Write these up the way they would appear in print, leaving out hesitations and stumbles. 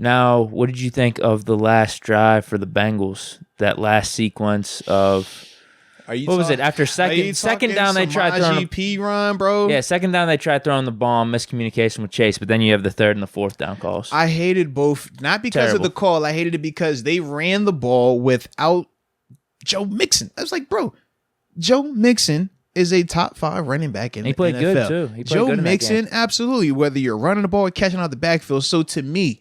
Now, what did you think of the last drive for the Bengals? That last sequence of what was it? After second down, they tried throwing P run, bro. Yeah, second down they tried throwing the ball, miscommunication with Chase, but then you have the third and the fourth down calls. I hated both, not because of the call. I hated it because they ran the ball without Joe Mixon. I was like, bro, Joe Mixon is a top 5 running back in the NFL. He played good too. Joe Mixon, absolutely. Whether you're running the ball or catching out the backfield. So to me,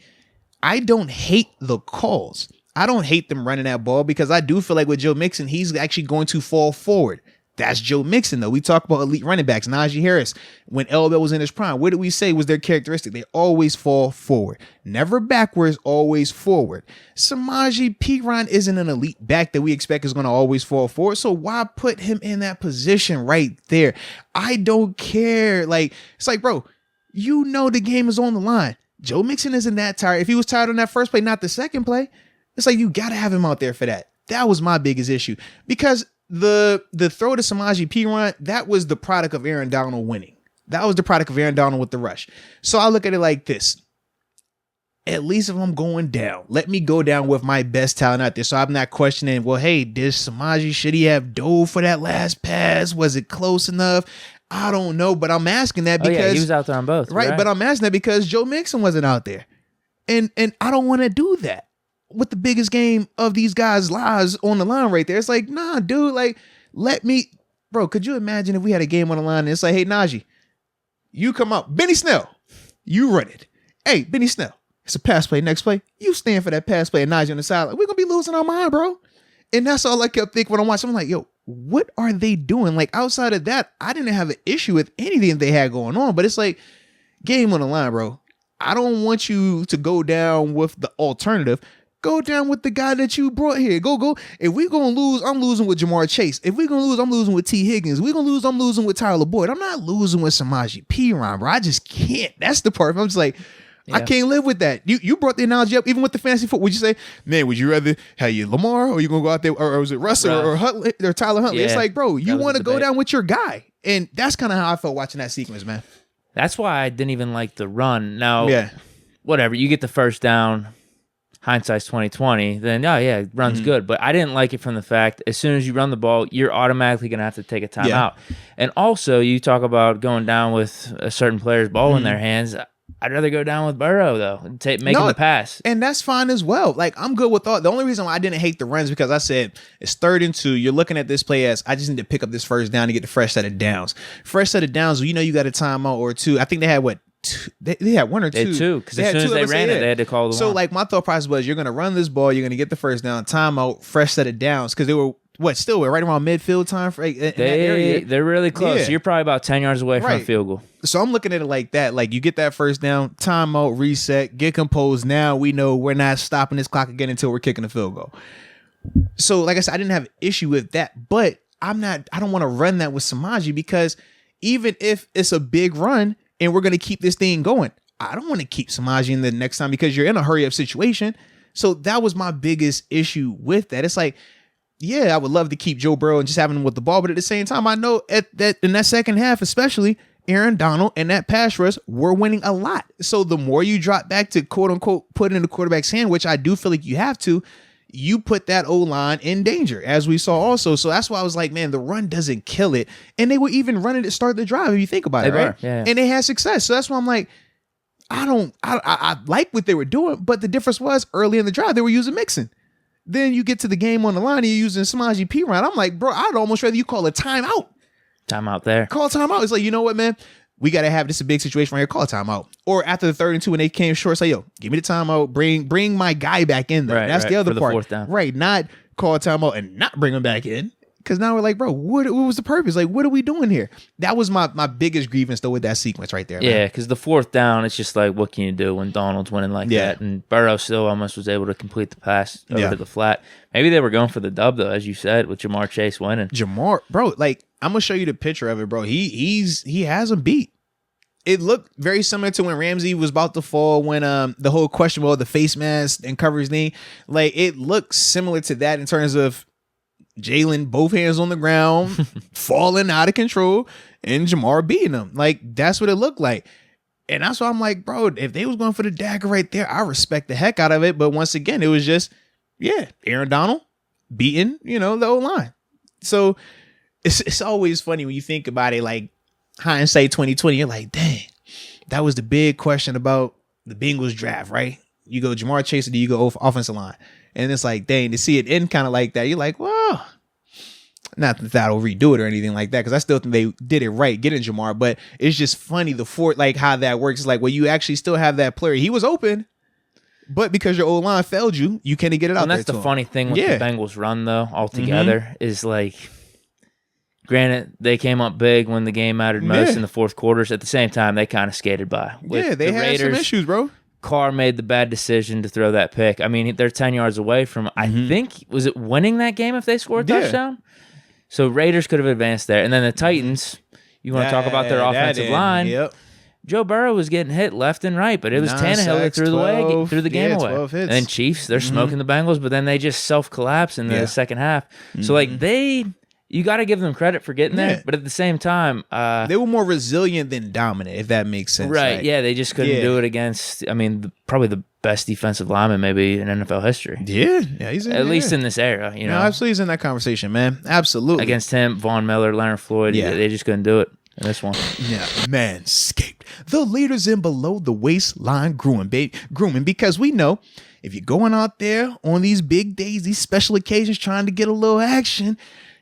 I don't hate the calls. I don't hate them running that ball because I do feel like with Joe Mixon, he's actually going to fall forward. That's Joe Mixon, though. We talk about elite running backs. Najee Harris, when Elbell was in his prime, what did we say was their characteristic? They always fall forward. Never backwards, always forward. Samaje Perine isn't an elite back that we expect is going to always fall forward. So why put him in that position right there? I don't care. Like, it's like, bro, you know the game is on the line. Joe Mixon isn't that tired. If he was tired on that first play, not the second play, it's like you got to have him out there for that. That was my biggest issue. Because the throw to Samaje Perine, that was the product of Aaron Donald winning. That was the product of Aaron Donald with the rush. So I look at it like this. At least if I'm going down, let me go down with my best talent out there. So I'm not questioning, well, hey, did Samaje, should he have dove for that last pass? Was it close enough? I don't know, but I'm asking that because he was out there on both. Right, but I'm asking that because Joe Mixon wasn't out there. And I don't want to do that with the biggest game of these guys' lives on the line right there. It's like, nah, dude, like, let me, bro, could you imagine if we had a game on the line and it's like, hey, Najee, you come up. Benny Snell, you run it. Hey, Benny Snell, it's a pass play. Next play, you stand for that pass play and Najee on the sideline. We're going to be losing our mind, bro. And that's all I kept thinking when I'm watching. I'm like, yo, what are they doing? Like, outside of that, I didn't have an issue with anything they had going on, but it's like, game on the line, bro. I don't want you to go down with the alternative. Go down with the guy that you brought here. Go. If we're going to lose, I'm losing with Jamar Chase. If we're going to lose, I'm losing with T. Higgins. If we're going to lose, I'm losing with Tyler Boyd. I'm not losing with Samaje Perine, bro. I just can't. That's the part. I'm just like, yeah. I can't live with that. You brought the analogy up, even with the fantasy football. Would you say, man, would you rather have you Lamar or you going to go out there, or was it Russell or Huntley or Tyler Huntley? Yeah. It's like, bro, you want to go down with your guy. And that's kind of how I felt watching that sequence, man. That's why I didn't even like the run. Now, whatever, you get the first down. Hindsight's 2020, then run's good. But I didn't like it from the fact as soon as you run the ball, you're automatically going to have to take a timeout. And also, you talk about going down with a certain player's ball in their hands. I'd rather go down with Burrow, though, and make him the pass. And that's fine as well. Like, I'm good with all. The only reason why I didn't hate the runs because I said it's 3rd and 2. You're looking at this play as I just need to pick up this first down to get the fresh set of downs. Fresh set of downs, you know you got a timeout or two. I think they had, they had 1 or 2. They had 2, because as soon as they ran it, they had to call the So, one. like, my thought process was you're going to run this ball, you're going to get the first down, timeout, fresh set of downs, because they were, right around midfield time for in that area. They're really close. Yeah. So you're probably about 10 yards away from a field goal. So I'm looking at it like that. Like, you get that first down, timeout, reset, get composed. Now we know we're not stopping this clock again until we're kicking a field goal. So, like I said, I didn't have an issue with that, but I don't want to run that with Samaje because even if it's a big run and we're going to keep this thing going, I don't want to keep Samaje in the next time because you're in a hurry up situation. So that was my biggest issue with that. It's like, yeah, I would love to keep Joe Burrow and just having him with the ball. But at the same time, I know in that second half, especially Aaron Donald and that pass rush were winning a lot. So the more you drop back to quote unquote put it in the quarterback's hand, which I do feel like you have to, you put that O-line in danger, as we saw also. So that's why I was like, man, the run doesn't kill it. And they were even running to start the drive, if you think about it, right? Yeah. And they had success. So that's why I'm like, I like what they were doing, but the difference was early in the drive, they were using Mixon. Then you get to the game on the line and you're using Samaje Perine. I'm like, bro, I'd almost rather you call a timeout. Timeout there. Call a timeout. It's like, you know what, man? We got to have this a big situation right here. Call a timeout. Or after the 3rd and 2 when they came short, say, yo, give me the timeout. Bring my guy back in there. That's the other part. The 4th down. Right. Not call a timeout and not bring him back in. Because now we're like, bro, what was the purpose? Like, what are we doing here? That was my biggest grievance, though, with that sequence right there. Man. Yeah, because the 4th down, it's just like, what can you do when Donald's winning like that? And Burrow still almost was able to complete the pass over to the flat. Maybe they were going for the dub, though, as you said, with Jamar Chase winning. Jamar, bro, like, I'm going to show you the picture of it, bro. He has him beat. It looked very similar to when Ramsey was about to fall when the whole question about the face mask and cover his knee. Like, it looks similar to that in terms of Jalen, both hands on the ground, falling out of control, and Jamar beating him. Like, that's what it looked like. And that's why I'm like, bro, if they was going for the dagger right there, I respect the heck out of it. But once again, it was just, Aaron Donald beating, the O-line. So it's always funny when you think about it, like hindsight 2020, you're like, dang, that was the big question about the Bengals draft, right? You go Jamar Chase or do you go offensive line? And it's like, dang, to see it end kind of like that, you're like, well, not that that'll redo it or anything like that, because I still think they did it right, getting Jamar. But it's just funny like how that works. It's like, well, you actually still have that player. He was open, but because your old line failed you, you can't get it out. And that's the funny thing with the Bengals run, though, altogether, is like, granted, they came up big when the game mattered most in the fourth quarters. At the same time, they kind of skated by. With they had Raiders, some issues, bro. Carr made the bad decision to throw that pick. I mean, they're 10 yards away from, I think, was it winning that game if they scored a touchdown? So Raiders could have advanced there. And then the Titans, you want to talk about their offensive line. Yep. Joe Burrow was getting hit left and right, but it was Tannehill that threw the game away. And then Chiefs, they're smoking the Bengals, but then they just self-collapse in the second half. So, like, you got to give them credit for getting there, but at the same time, they were more resilient than dominant, if that makes sense. Right? Yeah, they just couldn't do it against. I mean, probably the best defensive lineman maybe in NFL history. Yeah, he's at least in this era. No, absolutely, he's in that conversation, man. Absolutely, against him, Von Miller, Leonard Floyd. Yeah, they just couldn't do it in this one. Yeah, Manscaped, the leaders in below the waistline grooming, because we know if you're going out there on these big days, these special occasions, trying to get a little action,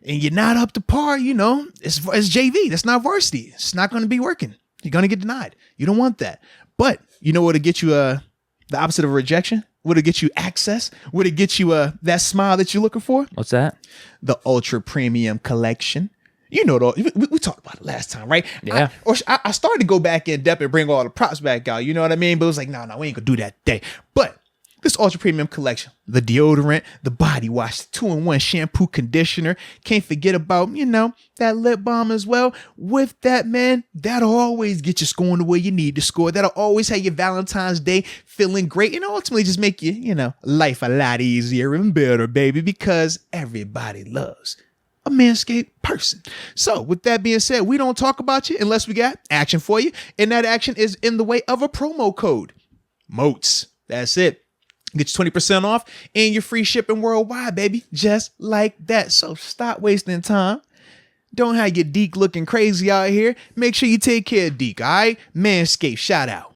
and you're not up to par, it's JV. That's not varsity. It's not going to be working. You're going to get denied. You don't want that. But you know what'll get you the opposite of rejection? What'll get you access? What'll get you that smile that you're looking for? What's that? The Ultra Premium Collection. We talked about it last time, right? Yeah. I started to go back in depth and bring all the props back out. You know what I mean? But it was like, no, we ain't going to do that today. But this Ultra Premium Collection, the deodorant, the body wash, the 2-in-1 shampoo, conditioner. Can't forget about, that lip balm as well. With that, man, that'll always get you scoring the way you need to score. That'll always have your Valentine's Day feeling great and ultimately just make you, life a lot easier and better, baby, because everybody loves a Manscaped person. So with that being said, we don't talk about you unless we got action for you. And that action is in the way of a promo code. MOATS. That's it. Get you 20% off and your free shipping worldwide, baby. Just like that. So stop wasting time. Don't have your Deke looking crazy out here. Make sure you take care of Deke, all right? Manscaped, shout out.